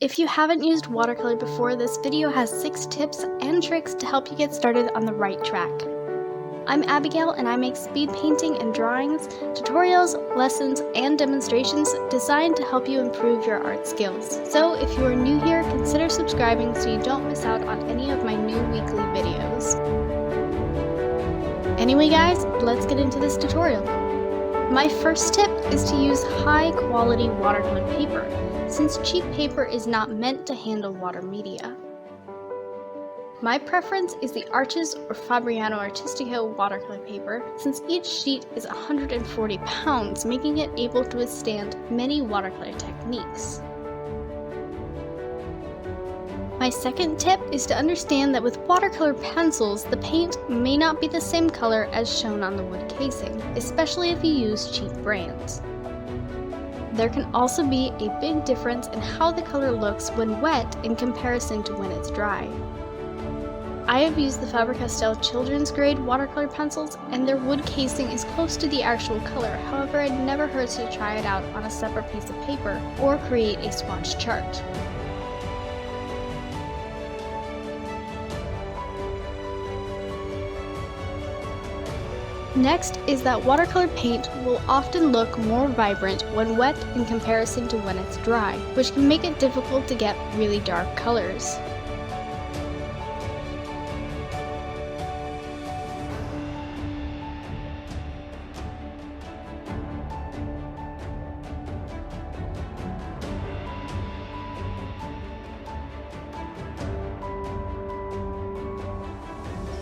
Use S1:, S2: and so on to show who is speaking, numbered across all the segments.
S1: If you haven't used watercolor before, this video has 6 tips and tricks to help you get started on the right track. I'm Abigail and I make speed painting and drawings, tutorials, lessons, and demonstrations designed to help you improve your art skills. So if you are new here, consider subscribing so you don't miss out on any of my new weekly videos. Anyway guys, let's get into this tutorial. My first tip is to use high quality watercolor paper, since cheap paper is not meant to handle water media. My preference is the Arches or Fabriano Artistico watercolor paper, since each sheet is 140 pounds, making it able to withstand many watercolor techniques. My second tip is to understand that with watercolor pencils, the paint may not be the same color as shown on the wood casing, especially if you use cheap brands. There can also be a big difference in how the color looks when wet in comparison to when it's dry. I have used the Faber-Castell children's grade watercolor pencils, and their wood casing is close to the actual color. However, it never hurts to try it out on a separate piece of paper or create a swatch chart. Next is that watercolor paint will often look more vibrant when wet in comparison to when it's dry, which can make it difficult to get really dark colors.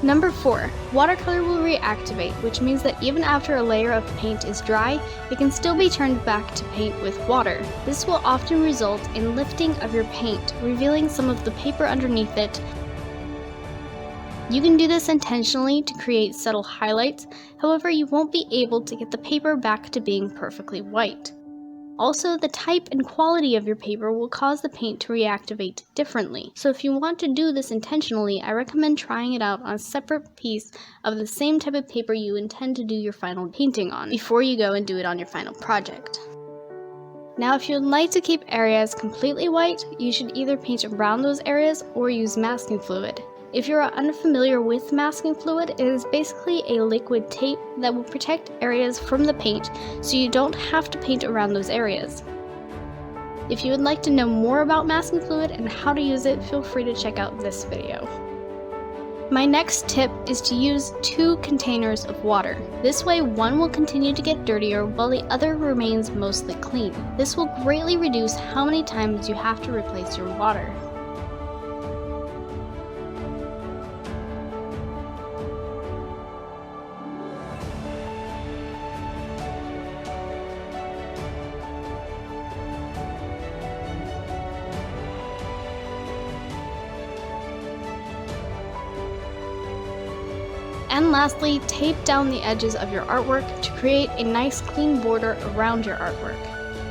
S1: Number 4. Watercolor will reactivate, which means that even after a layer of paint is dry, it can still be turned back to paint with water. This will often result in lifting of your paint, revealing some of the paper underneath it. You can do this intentionally to create subtle highlights, however you won't be able to get the paper back to being perfectly white. Also, the type and quality of your paper will cause the paint to reactivate differently. So if you want to do this intentionally, I recommend trying it out on a separate piece of the same type of paper you intend to do your final painting on before you go and do it on your final project. Now, if you'd like to keep areas completely white, you should either paint around those areas or use masking fluid. If you're unfamiliar with masking fluid, it is basically a liquid tape that will protect areas from the paint so you don't have to paint around those areas. If you would like to know more about masking fluid and how to use it, feel free to check out this video. My next tip is to use 2 containers of water. This way, one will continue to get dirtier while the other remains mostly clean. This will greatly reduce how many times you have to replace your water. And lastly, tape down the edges of your artwork to create a nice clean border around your artwork.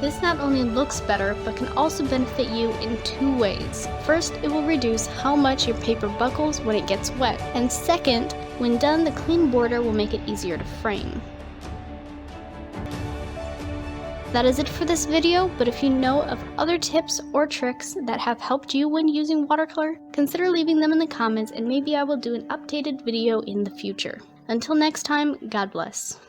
S1: This not only looks better, but can also benefit you in 2 ways. First, it will reduce how much your paper buckles when it gets wet. And second, when done, the clean border will make it easier to frame. That is it for this video, but if you know of other tips or tricks that have helped you when using watercolor, consider leaving them in the comments and maybe I will do an updated video in the future. Until next time, God bless.